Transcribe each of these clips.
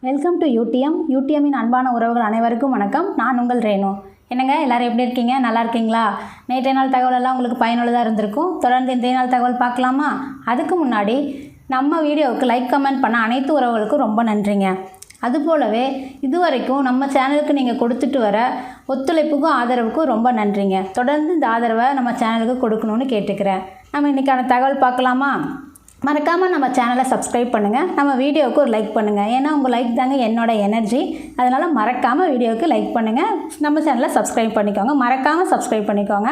Welcome to யூடிஎம்மின் அன்பான உறவுகள் அனைவருக்கும் வணக்கம். நான் உங்கள் ரேணு. என்னங்க எல்லாரும் எப்படி இருக்கீங்க? நல்லா இருக்கீங்களா? நேற்றைய நாள் தகவலெல்லாம் உங்களுக்கு பயனுள்ளதாக இருந்திருக்கும். தொடர்ந்து இன்றைய நாள் தகவல் பார்க்கலாமா? அதுக்கு முன்னாடி நம்ம வீடியோவுக்கு லைக் கமெண்ட் பண்ண அனைத்து உறவுகளுக்கும் ரொம்ப நன்றிங்க. அதுபோலவே இதுவரைக்கும் நம்ம சேனலுக்கு நீங்கள் கொடுத்துட்டு வர ஒத்துழைப்புக்கும் ஆதரவுக்கும் ரொம்ப நன்றிங்க. தொடர்ந்து இந்த ஆதரவை நம்ம சேனலுக்கு கொடுக்கணும்னு கேட்டுக்கிறேன். நம்ம இன்றைக்கான தகவல் பார்க்கலாமா? மறக்காமல் நம்ம சேனலை சப்ஸ்கிரைப் பண்ணுங்கள். நம்ம வீடியோவுக்கு ஒரு லைக் பண்ணுங்கள். ஏன்னா உங்கள் லைக் தாங்க என்னோடய எனர்ஜி. அதனால் மறக்காமல் வீடியோவுக்கு லைக் பண்ணுங்கள். நம்ம சேனலை சப்ஸ்கிரைப் பண்ணிக்கோங்க. மறக்காமல் சப்ஸ்கிரைப் பண்ணிக்கோங்க.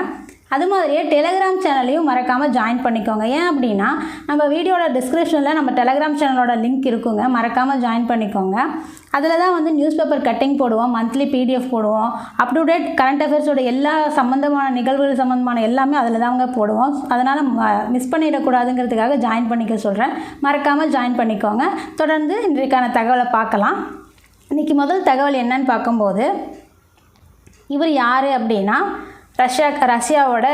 அது மாதிரியே டெலகிராம் சேனலையும் மறக்காமல் ஜாயின் பண்ணிக்கோங்க. ஏன் அப்படின்னா நம்ம வீடியோட டிஸ்கிரிப்ஷனில் நம்ம டெலகிராம் சேனலோட லிங்க் இருக்குங்க. மறக்காமல் ஜாயின் பண்ணிக்கோங்க. அதில் தான் வந்து நியூஸ் பேப்பர் கட்டிங் போடுவோம், மந்த்லி PDF போடுவோம், அப் டு டேட் கரண்ட் அஃபேர்ஸோட எல்லா சம்மந்தமான நிகழ்வுகள் சம்மந்தமான எல்லாமே அதில் தாங்க போடுவோம். அதனால் மிஸ் பண்ணிடக்கூடாதுங்கிறதுக்காக ஜாயின் பண்ணிக்க சொல்கிறேன். மறக்காமல் ஜாயின் பண்ணிக்கோங்க. தொடர்ந்து இன்றைக்கான தகவலை பார்க்கலாம். இன்றைக்கி முதல் தகவல் என்னன்னு பார்க்கும்போது, இவர் யார் அப்படின்னா ரஷ்யாவோட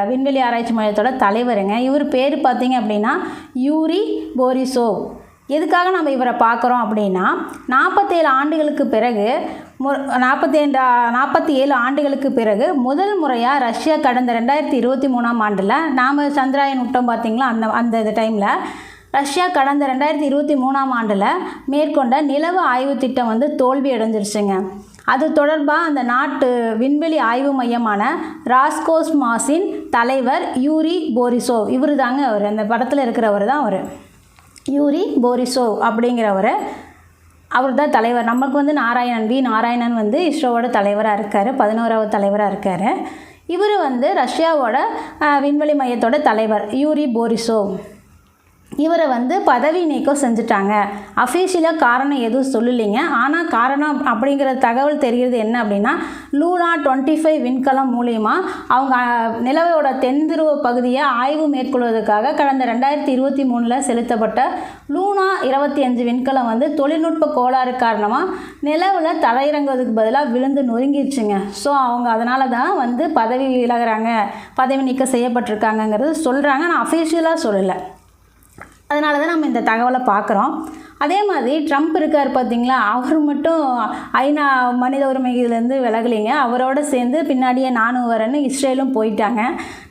விண்வெளி ஆராய்ச்சி மையத்தோட தலைவருங்க. இவர் பேர் பார்த்தீங்க அப்படின்னா யூரி போரிசோவ். எதுக்காக நம்ம இவரை பார்க்குறோம் அப்படின்னா 47 ஆண்டுகளுக்கு பிறகு 47 ஆண்டுகளுக்கு பிறகு முதல் முறையாக ரஷ்யா கடந்த 2023ஆம் ஆண்டில் நாம் சந்திராயன் விட்டோம் பார்த்திங்களா, அந்த டைமில் ரஷ்யா கடந்த 2023ஆம் ஆண்டில் மேற்கொண்ட நிலவு ஆய்வு திட்டம் வந்து தோல்வி அடைஞ்சிருச்சுங்க. அது தொடர்பாக அந்த நாட்டு விண்வெளி ஆய்வு மையமான ராஸ்கோஸ்மாஸின் தலைவர் யூரி போரிசோவ், இவர் தாங்க அவர், அந்த படத்தில் இருக்கிறவர் தான் அவர், யூரி போரிசோவ் அப்படிங்கிறவர். அவர் தான் தலைவர். நமக்கு வந்து நாராயணன் வந்து இஸ்ரோவோட தலைவராக இருக்கார், 11வது தலைவராக இருக்கார். இவர் வந்து ரஷ்யாவோட விண்வெளி மையத்தோட தலைவர் யூரி போரிசோவ். இவரை வந்து பதவி நீக்கம் செஞ்சுட்டாங்க. அஃபீஷியலாக காரணம் எதுவும் சொல்லலைங்க. ஆனால் காரணம் அப்படிங்கிற தகவல் தெரிகிறது என்ன அப்படின்னா, லூனா 25 விண்கலம் மூலிமா அவங்க நிலவோட தென்துருவ பகுதியை ஆய்வு மேற்கொள்வதற்காக கடந்த 2023 செலுத்தப்பட்ட லூனா 25 விண்கலம் வந்து தொழில்நுட்ப கோளாறு காரணமாக நிலவில் தரையிறங்குவதுக்கு பதிலாக விழுந்து நொறுங்கிடுச்சுங்க. ஸோ அவங்க அதனால தான் வந்து பதவி விலகிறாங்க, பதவி நீக்கம் செய்யப்பட்டிருக்காங்கங்கிறது சொல்கிறாங்க. ஆனால் அஃபீஷியலாக சொல்லலை. அதனால தான் நம்ம இந்த தகவலை பார்க்குறோம். அதே மாதிரி ட்ரம்ப் இருக்கார் பார்த்திங்களா, அவர் மட்டும் ஐநா மனித உரிமையிலேருந்து விலகலிங்க. அவரோட சேர்ந்து பின்னாடியே நானும் வரேன்னு இஸ்ரேலும் போயிட்டாங்க.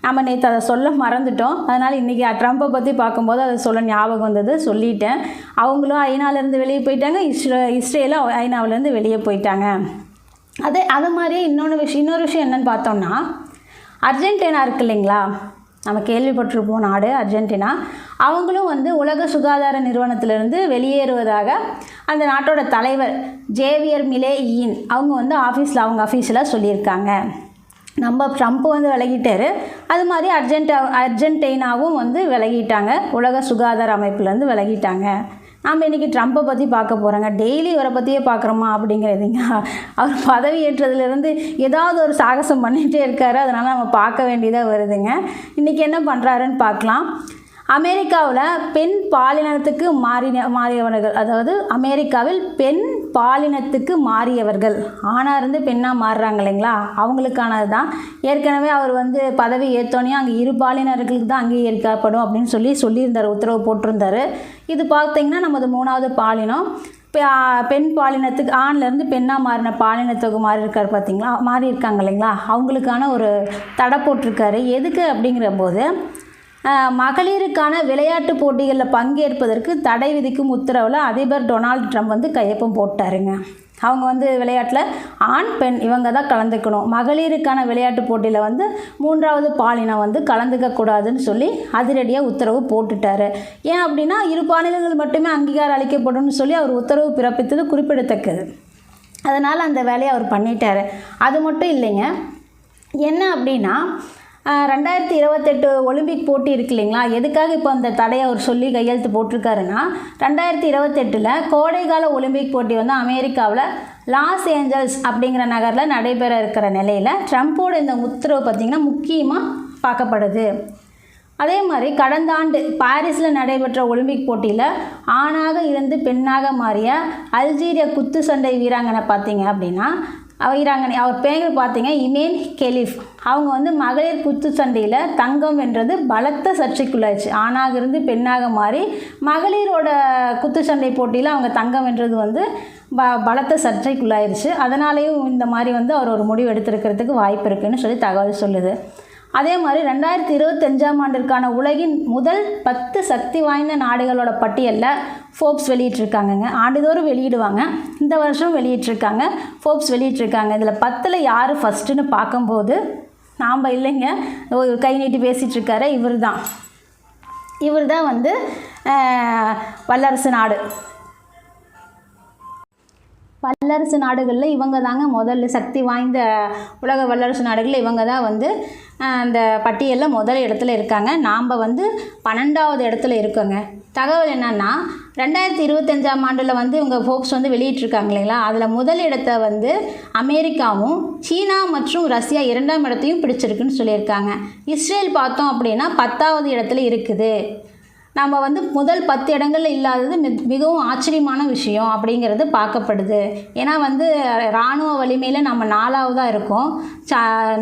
நம்ம நேற்று அதை சொல்ல மறந்துட்டோம். அதனால் இன்றைக்கி ட்ரம்ப்பை பற்றி பார்க்கும்போது அதை சொல்ல ஞாபகம் வந்தது, சொல்லிட்டேன். அவங்களும் ஐநாலேருந்து வெளியே போயிட்டாங்க, இஸ்ரேலும் ஐநாவிலேருந்து வெளியே போயிட்டாங்க. அது மாதிரியே இன்னொரு விஷயம் என்னென்னு பார்த்தோம்னா, அர்ஜென்டினா இருக்குது இல்லைங்களா, நம்ம கேள்விப்பட்டிருப்போம் நாடு அர்ஜென்டினா. அவங்களும் வந்து உலக சுகாதார நிறுவனத்திலிருந்து வெளியேறுவதாக அந்த நாட்டோட தலைவர் ஜேவியர் மிலேயின் அவங்க வந்து அவங்க ஆஃபீஸில் சொல்லியிருக்காங்க. நம்ம ட்ரம்ப் வந்து விலகிட்டார். அது மாதிரி அர்ஜென்டினாவும் வந்து விலகிட்டாங்க, உலக சுகாதார அமைப்புலேருந்து விலகிட்டாங்க. நாம் இன்றைக்கி ட்ரம்ப்பை பற்றி பார்க்க போகிறோங்க. டெய்லி இவரை பற்றியே பார்க்குறோமா அப்படிங்கிறதுங்க. அவர் பதவி ஏற்றதுலேருந்து ஏதாவது ஒரு சாகசம் பண்ணிகிட்டே இருக்கார். அதனால் நம்ம பார்க்க வேண்டியதாக வருதுங்க. இன்றைக்கி என்ன பண்ணுறாருன்னு பார்க்கலாம். அமெரிக்காவில் பெண் பாலினத்துக்கு மாறியவர்கள், அதாவது அமெரிக்காவில் பெண் பாலினத்துக்கு மாறியவர்கள், ஆணாக இருந்து பெண்ணாக மாறுறாங்க இல்லைங்களா, அவங்களுக்கானது தான். ஏற்கனவே அவர் வந்து பதவி ஏற்றோன்னே அங்கே இரு பாலினர்களுக்கு தான் அங்கீகரிக்கப்படும் அப்படின்னு சொல்லியிருந்தார், உத்தரவு போட்டிருந்தார். இது பார்த்திங்கன்னா நமது 3வது பாலினம். பெண் பாலினத்துக்கு ஆண்லேருந்து பெண்ணாக மாறின பாலினத்துக்கு மாறி இருக்காங்க இல்லைங்களா, அவங்களுக்கான ஒரு தடை போட்டிருக்காரு. எதுக்கு அப்படிங்கிற போது, மகளிருக்கான விளையாட்டு போட்டிகளில் பங்கேற்பதற்கு தடை விதிக்கும் உத்தரவில் அதிபர் டொனால்டு ட்ரம்ப் வந்து கையொப்பம் போட்டாருங்க. அவங்க வந்து விளையாட்டில் ஆண் பெண் இவங்க தான் கலந்துக்கணும். மகளிருக்கான விளையாட்டு போட்டியில் வந்து 3வது பாலினம் வந்து கலந்துக்கக்கூடாதுன்னு சொல்லி அதிரடியாக உத்தரவு போட்டுட்டார். ஏன் அப்படின்னா இரு பாலினங்கள் மட்டுமே அங்கீகாரம் அளிக்கப்படும் சொல்லி அவர் உத்தரவு பிறப்பித்தது குறிப்பிடத்தக்கது. அதனால் அந்த வேலையை அவர் பண்ணிட்டார். அது மட்டும் இல்லைங்க, என்ன அப்படின்னா 2028 ஒலிம்பிக் போட்டி இருக்கு இல்லைங்களா, எதுக்காக இப்போ அந்த தடையை அவர் சொல்லி கையெழுத்து போட்டிருக்காருன்னா, 2028 கோடைக்கால ஒலிம்பிக் போட்டி வந்து அமெரிக்காவில் லாஸ் ஏஞ்சல்ஸ் அப்படிங்கிற நகரில் நடைபெற இருக்கிற நிலையில் ட்ரம்ப்போட இந்த உத்தரவு பார்த்திங்கன்னா முக்கியமாக பார்க்கப்படுது. அதே மாதிரி கடந்த ஆண்டு பாரிஸில் நடைபெற்ற ஒலிம்பிக் போட்டியில் ஆணாக இருந்து பெண்ணாக மாறிய அல்ஜீரிய குத்து சண்டை வீராங்கனை பார்த்திங்க அப்படின்னா வீராங்கனை. அவர் பேர் பார்த்தீங்க இமேன் கெலிஃப். அவங்க வந்து மகளிர் குத்துச்சண்டையில் தங்கம் வென்றது பலத்த சர்ச்சைக்குள்ளாச்சு. ஆணாக இருந்து பெண்ணாக மாறி மகளிரோட குத்துச்சண்டை போட்டியில் அவங்க தங்கம் வென்றது வந்து பலத்த சர்ச்சைக்குள்ளாயிருச்சு. அதனாலேயும் இந்த மாதிரி வந்து அவர் ஒரு முடிவு எடுத்திருக்கிறதுக்கு வாய்ப்பு இருக்குதுன்னு சொல்லி தகவல் சொல்லுது. அதே மாதிரி 2025ஆம் ஆண்டிற்கான உலகின் முதல் 10 சக்தி வாய்ந்த நாடுகளோட பட்டியலில் ஃபோர்ப்ஸ் வெளியிட்டிருக்காங்கங்க. ஆண்டுதோறும் வெளியிடுவாங்க, இந்த வருஷம் வெளியிட்டிருக்காங்க, ஃபோர்ப்ஸ் வெளியிட்டிருக்காங்க. இதில் 10ல் யார் ஃபஸ்ட்டுன்னு பார்க்கும்போது நாம் இல்லைங்க, கை நீட்டி பேசிகிட்ருக்காரு, இவர் தான் வந்து வல்லரசு நாடுகளில் இவங்க தாங்க முதல்ல சக்தி வாய்ந்த உலக வல்லரசு நாடுகளில் இவங்க தான் வந்து அந்த பட்டியலில் முதல் இடத்துல இருக்காங்க. நாம் வந்து 12வது இடத்துல இருக்கோங்க. தகவல் என்னென்னா 2025ஆம் ஆண்டில் வந்து இவங்க ஃபோர்ப்ஸ் வந்து வெளியிட்டிருக்காங்க இல்லைங்களா, அதில் முதல் இடத்தை வந்து அமெரிக்காவும் சீனா மற்றும் ரஷ்யா 2ஆம் இடத்தையும் பிடிச்சிருக்குன்னு சொல்லியிருக்காங்க. இஸ்ரேல் பார்த்தோம் அப்படின்னா 10வது இடத்துல இருக்குது. நம்ம வந்து முதல் 10 இடங்களில் இல்லாதது மிகவும் ஆச்சரியமான விஷயம் அப்படிங்கிறது பார்க்கப்படுது. ஏன்னா வந்து இராணுவ வலிமையில் நம்ம 4ஆவதாக இருக்கோம்.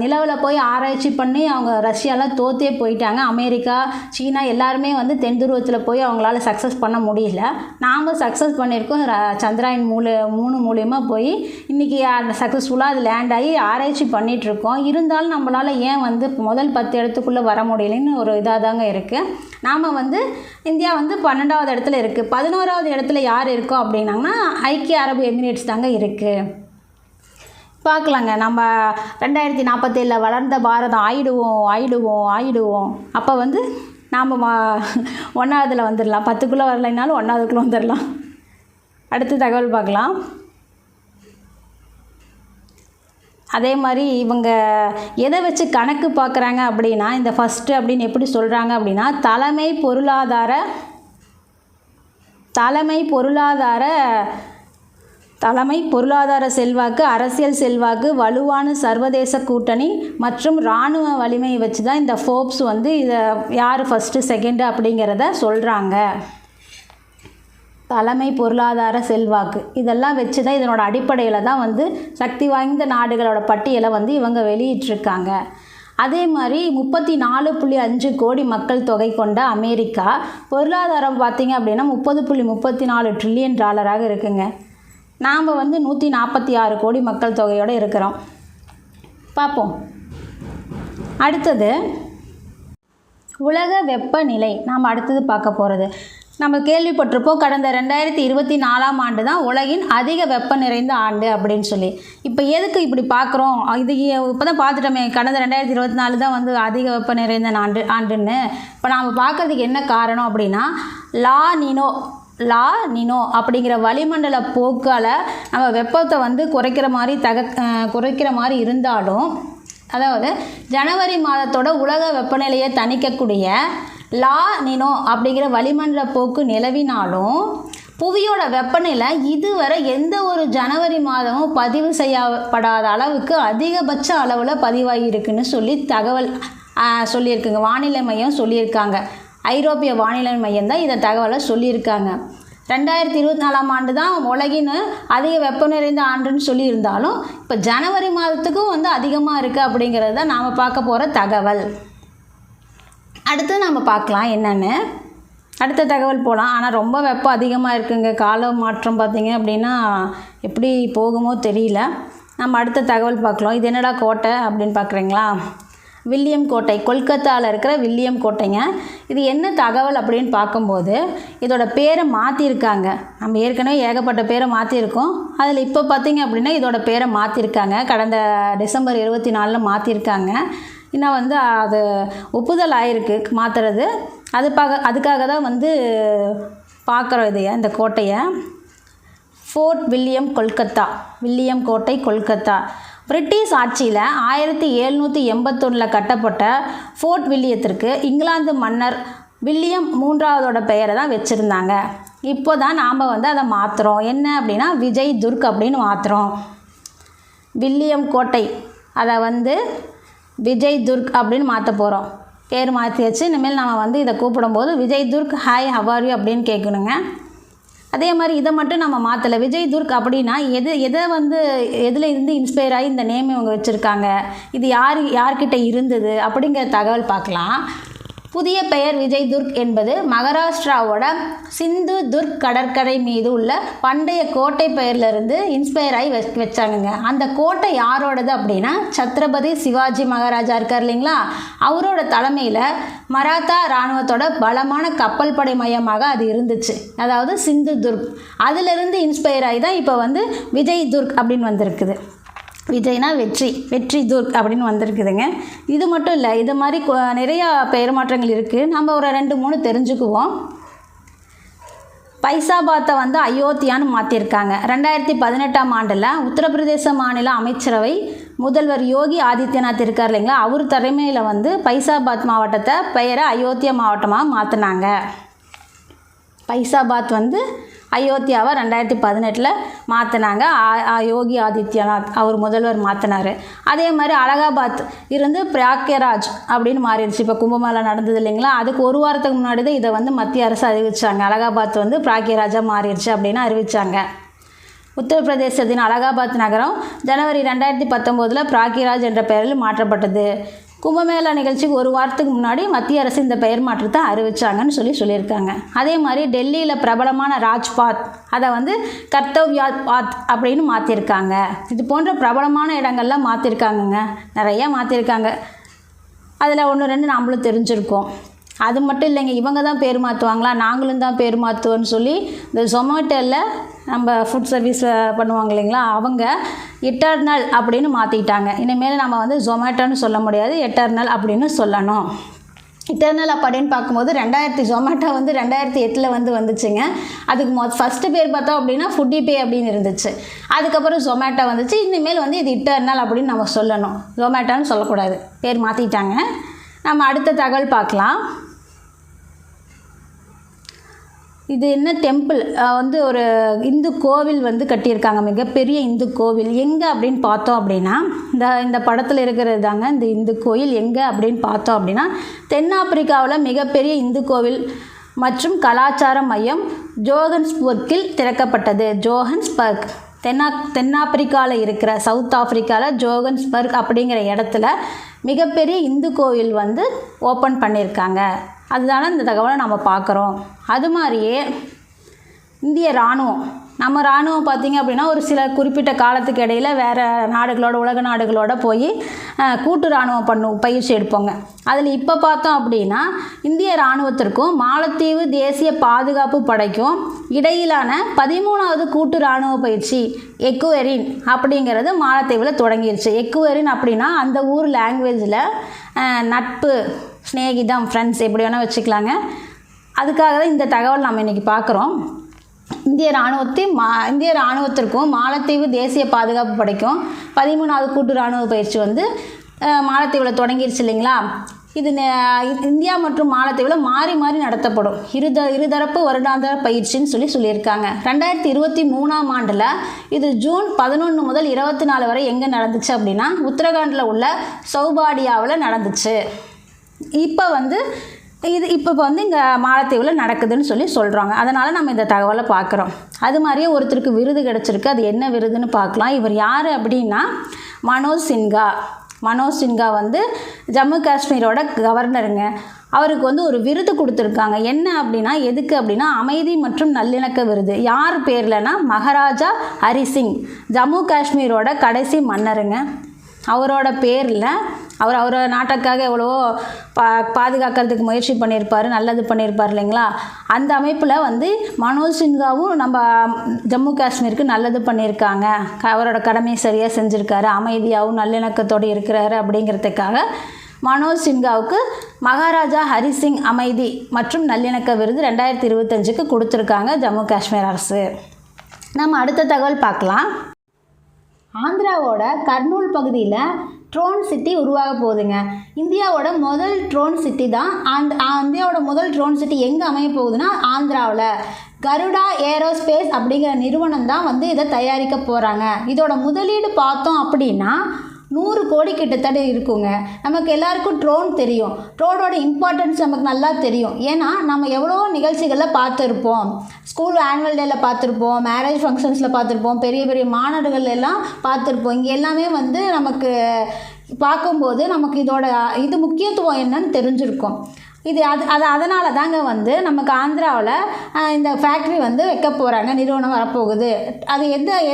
நிலவில் போய் ஆராய்ச்சி பண்ணி அவங்க ரஷ்யாலாம் தோற்றே போயிட்டாங்க. அமெரிக்கா, சீனா எல்லாருமே வந்து தென் துருவத்தில் போய் அவங்களால சக்ஸஸ் பண்ண முடியல. நாம் சக்ஸஸ் பண்ணியிருக்கோம். சந்திராயன் 3 மூலியமாக போய் இன்றைக்கி சக்ஸஸ்ஃபுல்லாக அது லேண்ட் ஆகி ஆராய்ச்சி பண்ணிகிட்ருக்கோம். இருந்தாலும் நம்மளால் ஏன் வந்து முதல் 10 இடத்துக்குள்ளே வர முடியலைன்னு ஒரு இதாக தாங்க இருக்குது. நாம் வந்து இந்தியா வந்து 12வது இடத்துல இருக்குது. 11வது இடத்துல யார் இருக்கோம் அப்படின்னாங்கன்னா ஐக்கிய அரபு எமிரேட்ஸ் தாங்க இருக்குது. பார்க்கலாங்க. நம்ம 2047 வளர்ந்த பாரதம் ஆயிடுவோம். அப்போ வந்து நாம் 1வதுல வந்துடலாம். 10க்குள்ளே வரலைனாலும் 1வதுக்குள்ளே வந்துடலாம். அடுத்த தகவல் பார்க்கலாம். அதே மாதிரி இவங்க எதை வச்சு கணக்கு பார்க்குறாங்க அப்படின்னா, இந்த ஃபஸ்ட்டு அப்படின்னு எப்படி சொல்கிறாங்க அப்படின்னா, தலைமை பொருளாதார செல்வாக்கு, அரசியல் செல்வாக்கு, வலுவான சர்வதேச கூட்டணி மற்றும் இராணுவ வலிமையை வச்சு தான் இந்த ஃபோர்ப்ஸ் வந்து இதை யார் ஃபஸ்ட்டு செகண்டு அப்படிங்கிறத சொல்கிறாங்க. தலைமை, பொருளாதார செல்வாக்கு இதெல்லாம் வச்சு தான் இதனோட அடிப்படையில் தான் வந்து சக்தி வாய்ந்த நாடுகளோட பட்டியலை வந்து இவங்க வெளியிட்டிருக்காங்க. அதே மாதிரி 34.5 கோடி மக்கள் தொகை கொண்ட அமெரிக்கா பொருளாதாரம் பார்த்திங்க அப்படின்னா $30.34 ட்ரில்லியன் இருக்குங்க. நாம் வந்து 146 கோடி மக்கள் தொகையோடு இருக்கிறோம். பார்ப்போம். அடுத்தது உலக வெப்பநிலை. நாம் அடுத்தது பார்க்க போகிறது, நம்ம கேள்விப்பட்டிருப்போம் கடந்த 2024ஆம் ஆண்டு தான் உலகின் அதிக வெப்ப நிறைந்த ஆண்டு அப்படின்னு சொல்லி. இப்போ எதுக்கு இப்படி பார்க்குறோம்? இது இப்போ தான் பார்த்துட்டோமே, கடந்த 2024 தான் வந்து அதிக வெப்ப நிறைந்த ஆண்டுன்னு. இப்போ நாம் பார்க்குறதுக்கு என்ன காரணம் அப்படின்னா, லா நினோ அப்படிங்கிற வளிமண்டல போக்கால் நம்ம வெப்பத்தை வந்து குறைக்கிற மாதிரி இருந்தாலும், அதாவது ஜனவரி மாதத்தோட உலக வெப்பநிலையை தணிக்கக்கூடிய லா நினோ அப்படிங்கிற வளிமண்டல போக்கு நிலவினாலும் புவியோட வெப்பநிலை இதுவரை எந்த ஒரு ஜனவரி மாதமும் பதிவு செய்யப்படாத அளவுக்கு அதிகபட்ச அளவில் பதிவாகியிருக்குன்னு சொல்லி தகவல் சொல்லியிருக்குங்க. வானிலை மையம் சொல்லியிருக்காங்க. ஐரோப்பிய வானிலை மையம் தான் இதை தகவலை சொல்லியிருக்காங்க. 2024ஆம் ஆண்டு தான் உலகின் அதிக வெப்ப நிறைந்த ஆண்டுன்னு சொல்லியிருந்தாலும் இப்போ ஜனவரி மாதத்துக்கும் வந்து அதிகமாக இருக்குது அப்படிங்கிறது தான் நாம் பார்க்க போகிற தகவல். அடுத்து நம்ம பார்க்கலாம் என்னென்னு. அடுத்த தகவல் போகலாம். ஆனால் ரொம்ப வெப்பம் அதிகமாக இருக்குங்க. கால மாற்றம் பார்த்திங்க அப்படின்னா எப்படி போகுமோ தெரியல. நம்ம அடுத்த தகவல் பார்க்கலாம். இது என்னடா கோட்டை அப்படின்னு பார்க்குறீங்களா? வில்லியம் கோட்டை, கொல்கத்தாவில் இருக்கிற வில்லியம் கோட்டைங்க. இது என்ன தகவல் அப்படின்னு பார்க்கும்போது இதோட பேரை மாற்றிருக்காங்க. நம்ம ஏற்கனவே ஏகப்பட்ட பேரை மாற்றிருக்கோம். அதில் இப்போ பார்த்திங்க அப்படின்னா இதோட பேரை மாற்றிருக்காங்க. கடந்த டிசம்பர் 24 மாற்றிருக்காங்க. இன்னும் வந்து அது ஒப்புதல் ஆகிருக்கு மாற்றுறது. அதுக்காக தான் வந்து பார்க்குறோம் இந்த கோட்டையை. ஃபோர்ட் வில்லியம் கோட்டை, கொல்கத்தா. பிரிட்டிஷ் ஆட்சியில் 1781 கட்டப்பட்ட ஃபோர்ட் வில்லியத்திற்கு இங்கிலாந்து மன்னர் வில்லியம் 3ஆவதோட பெயரை தான் வச்சுருந்தாங்க. இப்போ தான் நாம் வந்து அதை மாற்றுறோம். என்ன அப்படின்னா விஜய் துர்க் அப்படின்னு மாற்றுறோம். வில்லியம் கோட்டை அதை வந்து விஜய் துர்க் அப்படின்னு மாற்ற போகிறோம். பேர் மாற்றி வச்சு இனிமேல் நம்ம வந்து இதை கூப்பிடும்போது Vijay Durg hi how are you அப்படின்னு கேட்கணுங்க. அதே மாதிரி இதை மட்டும் நம்ம மாற்றலை. விஜய் துர்க் அப்படின்னா எதில் இருந்து இன்ஸ்பயர் ஆகி இந்த நேம் இவங்க வச்சுருக்காங்க, இது யார்கிட்ட இருந்தது அப்படிங்கிற தகவல் பார்க்கலாம். புதிய பெயர் விஜய் துர்க் என்பது மகாராஷ்டிராவோட சிந்து துர்க் கடற்கரை மீது உள்ள பண்டைய கோட்டை பெயர்லேருந்து இன்ஸ்பயர் ஆகி வச்சாங்கங்க. அந்த கோட்டை யாரோடது அப்படின்னா சத்ரபதி சிவாஜி மகாராஜா இருக்கார் இல்லைங்களா, அவரோட தலைமையில் மராத்தா இராணுவத்தோட பலமான கப்பல் படை மையமாக அது இருந்துச்சு. அதாவது சிந்து துர்க், அதிலிருந்து இன்ஸ்பயர் ஆகி தான் இப்போ விஜய் துர்க் அப்படின்னு வந்திருக்குது. விஜய்னா வெற்றி துர்க் அப்படின்னு வந்திருக்குதுங்க. இது மட்டும் இல்லை, இது மாதிரி நிறையா பெயர் மாற்றங்கள் இருக்குது. நம்ம ஒரு 2-3 தெரிஞ்சுக்குவோம். பைசாபாத்தை அயோத்தியான்னு மாற்றிருக்காங்க. 2018ஆம் ஆண்டில் உத்தரப்பிரதேச மாநில அமைச்சரவை முதல்வர் யோகி ஆதித்யநாத் இருக்கார் இல்லைங்களா, அவர் தலைமையில் பைசாபாத் மாவட்டத்தை பெயரை அயோத்தியா மாவட்டமாக மாற்றினாங்க. பைசாபாத் அயோத்தியாவை 2018 மாற்றினாங்க. யோகி ஆதித்யநாத் அவர் முதல்வர் மாற்றினார். அதே மாதிரி அலகாபாத் இருந்து பிரயாக்ராஜ் அப்படின்னு மாறிடுச்சு. இப்போ கும்பமேளா நடந்தது இல்லைங்களா, அதுக்கு ஒரு வாரத்துக்கு முன்னாடி தான் இதை மத்திய அரசு அறிவித்தாங்க. அலகாபாத் பிரயாக்ராஜாக மாறிடுச்சு அப்படின்னு அறிவித்தாங்க. உத்தரப்பிரதேசத்தின் அலகாபாத் நகரம் ஜனவரி 2019 பிரயாக்ராஜ் என்ற பெயரில் மாற்றப்பட்டது. கும்பமேளா நிகழ்ச்சிக்கு ஒரு வாரத்துக்கு முன்னாடி மத்திய அரசு இந்த பெயர் மாற்றத்தை அறிவிச்சாங்கன்னு சொல்லியிருக்காங்க. அதே மாதிரி டெல்லியில் பிரபலமான ராஜ்பாத் அதை கர்த்தவ்யா பாத் அப்படின்னு மாற்றிருக்காங்க. இது போன்ற பிரபலமான இடங்கள்லாம் மாற்றிருக்காங்கங்க, நிறையா மாற்றிருக்காங்க. அதில் 1-2 நம்மளும் தெரிஞ்சுருக்கோம். அது மட்டும் இல்லைங்க, இவங்க தான் பேர் மாற்றுவாங்களா, நாங்களும் தான் பேர் மாற்றுவோன்னு சொல்லி இந்த ஜொமேட்டோவில் நம்ம ஃபுட் சர்வீஸ் பண்ணுவாங்க இல்லைங்களா, அவங்க எட்டர்னல் அப்படின்னு மாற்றிக்கிட்டாங்க. இனிமேல் நம்ம ஜொமேட்டோன்னு சொல்ல முடியாது, எட்டர்னல் அப்படின்னு சொல்லணும். எட்டர்னல் அப்படின்னு பார்க்கும்போது ஜொமேட்டோ 2008 வந்துச்சுங்க. அதுக்கு ஃபஸ்ட்டு பேர் பார்த்தோம் அப்படின்னா ஃபுட்டி பே அப்படின்னு இருந்துச்சு. அதுக்கப்புறம் ஜொமேட்டோ வந்துச்சு. இனிமேல் இது எட்டர்னல் அப்படின்னு நம்ம சொல்லணும், ஜொமேட்டோன்னு சொல்லக்கூடாது, பேர் மாற்றிட்டாங்க. நம்ம அடுத்த தகவல் பார்க்கலாம். இது என்ன டெம்பிள் ஒரு இந்து கோவில் கட்டியிருக்காங்க, மிகப்பெரிய இந்து கோவில். எங்கே அப்படின்னு பார்த்தோம் அப்படின்னா இந்த படத்தில் இருக்கிறது தாங்க இந்த இந்து கோயில். எங்கே அப்படின்னு பார்த்தோம் அப்படின்னா தென்னாப்பிரிக்காவில் மிகப்பெரிய இந்து கோவில் மற்றும் கலாச்சார மையம் ஜோஹன்ஸ்பர்க்கில் திறக்கப்பட்டது. ஜோஹன்ஸ்பர்க் தென்னாப்பிரிக்காவில் இருக்கிற, சவுத் ஆஃப்ரிக்காவில் ஜோஹன்ஸ்பர்க் அப்படிங்கிற இடத்துல மிகப்பெரிய இந்து கோவில் ஓப்பன் பண்ணியிருக்காங்க. அதுதானே இந்த தகவலை நம்ம பார்க்குறோம். அது மாதிரியே இந்திய இராணுவம், நம்ம இராணுவம் பார்த்திங்க அப்படின்னா ஒரு சில குறிப்பிட்ட காலத்துக்கு இடையில் வேறு நாடுகளோட, உலக நாடுகளோட போய் கூட்டு இராணுவம் பயிற்சி எடுப்போங்க. அதில் இப்போ பார்த்தோம் அப்படின்னா இந்திய இராணுவத்திற்கும் மாலத்தீவு தேசிய பாதுகாப்பு படைக்கும் இடையிலான 13வது கூட்டு இராணுவ பயிற்சி எக்குவெரின் அப்படிங்கிறது மாலத்தீவில் தொடங்கிடுச்சு. எக்குவெரின் அப்படின்னா அந்த ஊர் லாங்குவேஜில் நட்பு, ஸ்நேகிதம், ஃப்ரெண்ட்ஸ் எப்படி வேணால் வச்சுக்கலாங்க. அதுக்காக தான் இந்த தகவல் நம்ம இன்றைக்கி பார்க்குறோம். இந்திய இராணுவத்திற்கும் மாலத்தீவு தேசிய பாதுகாப்பு படைக்கும் 13வது கூட்டு இராணுவ பயிற்சி மாலத்தீவில் தொடங்கிடுச்சு இல்லைங்களா. இது இந்தியா மற்றும் மாலத்தீவில் மாறி மாறி நடத்தப்படும் இருதரப்பு வருடாந்திர பயிற்சின்னு சொல்லியிருக்காங்க. 2023ஆம் ஆண்டில் இது ஜூன் 11 முதல் 24 வரை எங்கே நடந்துச்சு அப்படின்னா உத்தரகாண்டில் உள்ள சௌபாடியாவில் நடந்துச்சு. இப்போ இங்கே மாலத்தீவில் நடக்குதுன்னு சொல்கிறாங்க. அதனால் நம்ம இந்த தகவலை பார்க்குறோம். அது மாதிரியே ஒருத்தருக்கு விருது கிடச்சிருக்கு. அது என்ன விருதுன்னு பார்க்கலாம். இவர் யார் அப்படின்னா மனோஜ் சின்ஹா ஜம்மு காஷ்மீரோட கவர்னருங்க. அவருக்கு ஒரு விருது கொடுத்துருக்காங்க. என்ன அப்படின்னா, எதுக்கு அப்படின்னா அமைதி மற்றும் நல்லிணக்க விருது. யார் பேர்லனா மகாராஜா ஹரிசிங், ஜம்மு காஷ்மீரோட கடைசி மன்னருங்க. அவரோட பேரில் அவர் நாட்டுக்காக எவ்வளவோ பாதுகாக்கிறதுக்கு முயற்சி பண்ணியிருப்பார், நல்லது பண்ணியிருப்பார் இல்லைங்களா. அந்த அமைப்பில் மனோஜ் சின்ஹாவும் நம்ம ஜம்மு காஷ்மீருக்கு நல்லது பண்ணியிருக்காங்க, அவரோட கடமையை சரியாக செஞ்சுருக்காரு, அமைதியாகவும் நல்லிணக்கத்தோடு இருக்கிறாரு அப்படிங்கிறதுக்காக மனோஜ் சின்ஹாவுக்கு மகாராஜா ஹரிசிங் அமைதி மற்றும் நல்லிணக்க விருது 2025க்கு கொடுத்துருக்காங்க ஜம்மு காஷ்மீர் அரசு. நம்ம அடுத்த தகவல் பார்க்கலாம். ஆந்திராவோட கர்னூல் பகுதியில் ட்ரோன் சிட்டி உருவாக போகுதுங்க. இந்தியாவோட முதல் ட்ரோன் சிட்டி தான் இந்தியாவோட முதல் ட்ரோன் சிட்டி எங்கே அமைய போகுதுன்னா ஆந்திராவில் கருடா ஏரோஸ்பேஸ் அப்படிங்கிற நிறுவனம் தான் இதை தயாரிக்க போகிறாங்க. இதோட முதலீடு பார்த்தோம் அப்படின்னா 100 கோடி கிட்டத்தட்ட இருக்குங்க. நமக்கு எல்லாருக்கும் ட்ரோன் தெரியும். ட்ரோனோட இம்பார்ட்டன்ஸ் நமக்கு நல்லா தெரியும். ஏன்னா நம்ம எவ்வளோ நிகழ்ச்சிகளில் பார்த்துருப்போம். ஸ்கூல் ஆனுவல் டேயில் பார்த்துருப்போம், மேரேஜ் ஃபங்க்ஷன்ஸில் பார்த்துருப்போம், பெரிய பெரிய மாநாடுகள் எல்லாம் பார்த்துருப்போம். இங்கே எல்லாமே வந்து நமக்கு பார்க்கும்போது நமக்கு இது முக்கியத்துவம் என்னன்னு தெரிஞ்சிருக்கும். அதனால தாங்க வந்து நமக்கு ஆந்திராவில் இந்த ஃபேக்ட்ரி வந்து வைக்க போகிறாங்க, நிறுவனம் வரப்போகுது. அது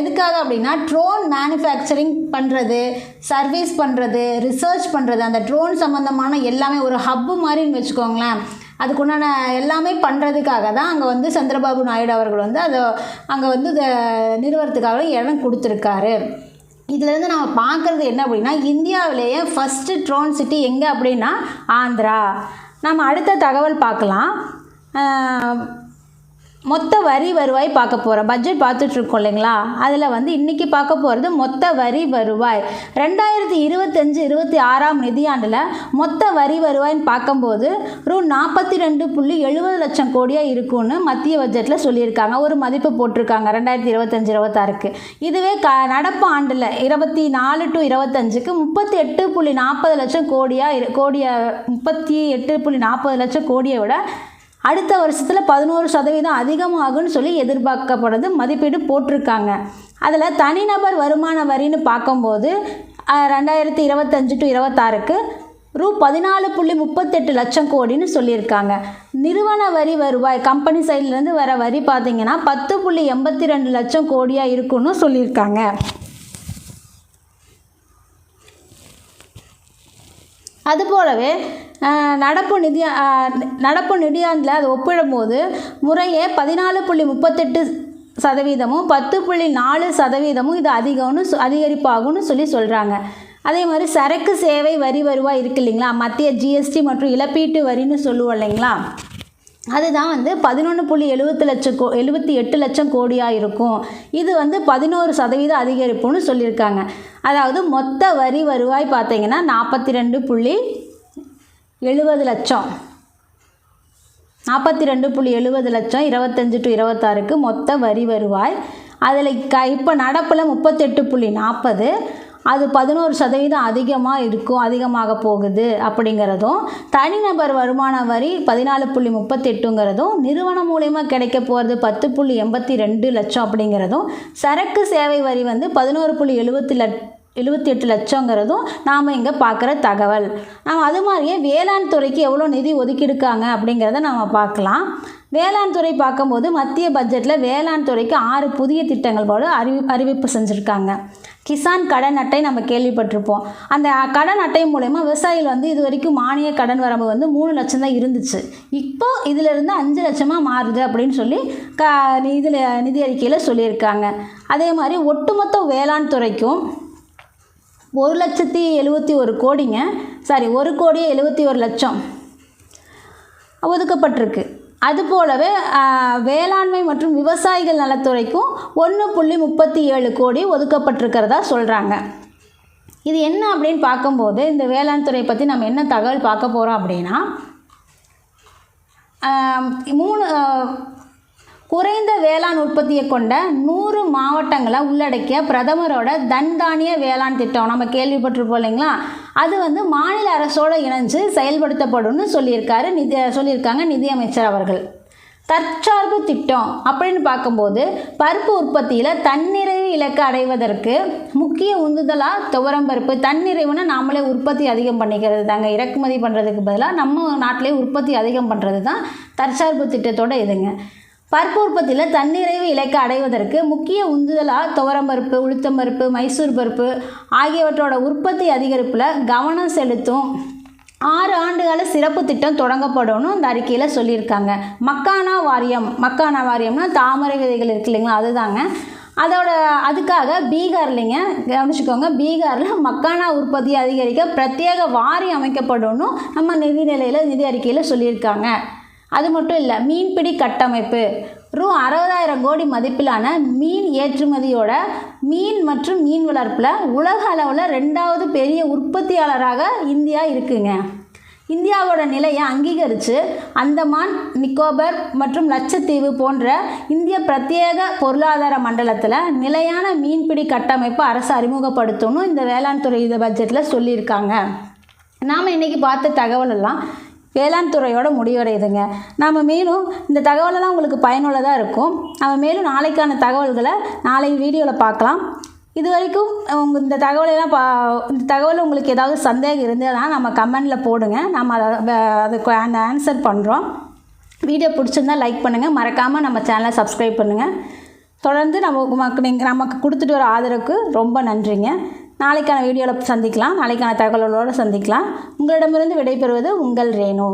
எதுக்காக அப்படின்னா ட்ரோன் மேனுஃபேக்சரிங் பண்ணுறது, சர்வீஸ் பண்ணுறது, ரிசர்ச் பண்ணுறது, அந்த ட்ரோன் சம்மந்தமான எல்லாமே ஒரு ஹப்பு மாதிரின்னு வச்சுக்கோங்களேன். அதுக்குண்டான எல்லாமே பண்ணுறதுக்காக தான் அங்கே வந்து சந்திரபாபு நாயுடு அவர்கள் வந்து அங்கே வந்து இதை நிறுவனத்துக்காக இடம் கொடுத்துருக்காரு. இதிலேருந்து நம்ம பார்க்குறது என்ன அப்படின்னா இந்தியாவிலேயே ஃபஸ்ட்டு ட்ரோன் சிட்டி எங்கே அப்படின்னா ஆந்திரா. நம்ம அடுத்த தகவல் பார்க்கலாம். மொத்த வரி வருவாய் பார்க்க போகிறோம். பட்ஜெட் பார்த்துட்ருக்கோம் இல்லைங்களா, அதில் வந்து இன்றைக்கி பார்க்க போகிறது மொத்த வரி வருவாய். 2025-26 நிதியாண்டில் மொத்த வரி வருவாய்ன்னு பார்க்கும்போது ₹42.70 லட்சம் கோடியாக இருக்கும்னு மத்திய பட்ஜெட்டில் சொல்லியிருக்காங்க. ஒரு மதிப்பு போட்டிருக்காங்க 2025-26க்கு. இதுவே நடப்பு ஆண்டில் 24-25க்கு 38.40 லட்சம் கோடியாக 38.40 லட்சம் கோடியை விட அடுத்த வருஷத்தில் 11% அதிகமாகும்னு சொல்லி எதிர்பார்க்கப்படுறது மதிப்பீடு போட்டிருக்காங்க. அதில் தனிநபர் வருமான வரின்னு பார்க்கும்போது 2025-26க்கு ₹14.38 லட்சம் கோடின்னு சொல்லியிருக்காங்க. நிறுவன வரி வருவாய் கம்பெனி சைட்லேருந்து வர வரி பார்த்திங்கன்னா 10.82 லட்சம் கோடியாக இருக்குன்னு சொல்லியிருக்காங்க. அதுபோலவே நடப்பு நிதியாண்டில் அதை ஒப்பிடும்போது முறையே 14.38% 10.4% இது அதிகரிப்பாகும்னு சொல்லி சொல்கிறாங்க. அதே மாதிரி சரக்கு சேவை வரி வருவாய் இருக்குது இல்லைங்களா, மத்திய ஜிஎஸ்டி மற்றும் இழப்பீட்டு வரின்னு சொல்லுவோம் இல்லைங்களா, அதுதான் வந்து 11.78 லட்சம் கோடியாக இருக்கும். இது வந்து 11% அதிகரிப்புன்னு சொல்லியிருக்காங்க. அதாவது மொத்த வரி வருவாய் பார்த்தீங்கன்னா 42.70 லட்சம் 25-26க்கு மொத்த வரி வருவாய். அதில் இப்போ நடப்பில் 38.40, அது 11% அதிகமாக போகுது அப்படிங்கிறதும், தனிநபர் வருமான வரி 14.38ங்கிறதும், நிறுவனம் மூலயமா கிடைக்க போகிறது 10.82 லட்சம் அப்படிங்கிறதும், சரக்கு சேவை வரி வந்து 11.78 லட்சங்கிறதும் நாம் இங்கே பார்க்குற தகவல். நம்ம அது மாதிரியே வேளாண் துறைக்கு எவ்வளோ நிதி ஒதுக்கியிருக்காங்க அப்படிங்கிறத நம்ம பார்க்கலாம். வேளாண் துறை பார்க்கும்போது மத்திய பட்ஜெட்டில் வேளாண் துறைக்கு 6 புதிய திட்டங்கள் போல அறிவிப்பு செஞ்சுருக்காங்க. கிசான் கடன் அட்டை நம்ம கேள்விப்பட்டிருப்போம். அந்த கடன் அட்டை மூலயமா விவசாயிகள் வந்து இது வரைக்கும் மானிய கடன் வரம்பு வந்து 3 லட்சம் தான் இருந்துச்சு. இப்போது இதிலிருந்து 5 லட்சமாக மாறுது அப்படின்னு சொல்லி நிதி அறிக்கையில் சொல்லியிருக்காங்க. அதே மாதிரி ஒட்டுமொத்த வேளாண் துறைக்கும் 1,71,00,000 ஒதுக்கப்பட்டிருக்கு. அதுபோலவே வேளாண்மை மற்றும் விவசாயிகள் நலத்துறைக்கும் 1.37 கோடி ஒதுக்கப்பட்டிருக்கிறதா சொல்கிறாங்க. இது என்ன அப்படின்னு பார்க்கும்போது இந்த வேளாண் துறை பற்றி நம்ம என்ன தகவல் பார்க்க போகிறோம் அப்படின்னா, குறைந்த வேளாண் உற்பத்தியை கொண்ட 100 மாவட்டங்களை உள்ளடக்கிய பிரதமரோட தன் தானிய வேளாண் திட்டம் நம்ம கேள்விப்பட்டிருப்போம் இல்லைங்களா, அது வந்து மாநில அரசோடு இணைஞ்சு செயல்படுத்தப்படும்னு சொல்லியிருக்காங்க நிதியமைச்சர் அவர்கள். தற்சார்பு திட்டம் அப்படின்னு பார்க்கும்போது பருப்பு உற்பத்தியில் தன்னிறைவு இலக்கை அடைவதற்கு முக்கிய உந்துதலாக துவரம்பருப்பு. தன்னிறைவுன்னா நாமளே உற்பத்தி அதிகம் பண்ணிக்கிறது தாங்க, இறக்குமதி பண்ணுறதுக்கு பதிலாக நம்ம நாட்டிலே உற்பத்தி அதிகம் பண்ணுறது தான் தற்சார்பு திட்டத்தோட இதுங்க. பருப்பு உற்பத்தியில் தன்னிறைவு இலக்கை அடைவதற்கு முக்கிய உந்துதலாக துவரம்பருப்பு, உளுத்தம்பருப்பு, மைசூர் பருப்பு ஆகியவற்றோட உற்பத்தி அதிகரிப்பில் கவனம் செலுத்தும் 6 ஆண்டுகால சிறப்பு திட்டம் தொடங்கப்படும்னு இந்த அறிக்கையில் சொல்லியிருக்காங்க. மக்கானா வாரியம்னா தாமரை விதைகள் இருக்கு இல்லைங்களா, அதுதாங்க. அதுக்காக பீகார்லிங்க கவனிச்சுக்கோங்க, பீகாரில் மக்கானா உற்பத்தியை அதிகரிக்க பிரத்யேக வாரியம் அமைக்கப்படும்னு நம்ம நிதி அறிக்கையில் சொல்லியிருக்காங்க. அது மட்டும் இல்லை, மீன்பிடி கட்டமைப்பு ₹60,000 கோடி மதிப்பிலான மீன் ஏற்றுமதியோட மீன் மற்றும் மீன் வளர்ப்பில் உலக அளவில் 2வது பெரிய உற்பத்தியாளராக இந்தியா இருக்குங்க. இந்தியாவோட நிலையை அங்கீகரித்து அந்தமான் நிக்கோபர் மற்றும் லட்சத்தீவு போன்ற இந்திய பிரத்யேக பொருளாதார மண்டலத்தில் நிலையான மீன்பிடி கட்டமைப்பை அரசு அறிமுகப்படுத்தணும் இந்த வேளாண் துறை இந்த பட்ஜெட்டில் சொல்லியிருக்காங்க. நாம் இன்றைக்கி பார்த்த தகவல் எல்லாம் வேளாண் துறையோட முடிவடையுதுங்க. நாம் மேலும் இந்த தகவலெல்லாம் உங்களுக்கு பயனுள்ளதாக இருக்கும். நம்ம மேலும் நாளைக்கான தகவல்களை நாளை வீடியோவில் பார்க்கலாம். இது வரைக்கும் இந்த தகவலெல்லாம் இந்த தகவல் உங்களுக்கு ஏதாவது சந்தேகம் இருந்ததுன்னா நம்ம கமெண்டில் போடுங்க. நம்ம அதுக்கு அந்த ஆன்சர் பண்ணுறோம். வீடியோ பிடிச்சிருந்தா லைக் பண்ணுங்கள். மறக்காமல் நம்ம சேனலை சப்ஸ்கிரைப் பண்ணுங்கள். தொடர்ந்து நமக்கு கொடுத்துட்டு வர ஆதரவுக்கு ரொம்ப நன்றிங்க. நாளைக்கான வீடியோவில் சந்திக்கலாம். நாளைக்கான தகவல்களோடு சந்திக்கலாம். உங்களிடமிருந்து விடைபெறுவது உங்கள் ரேணு.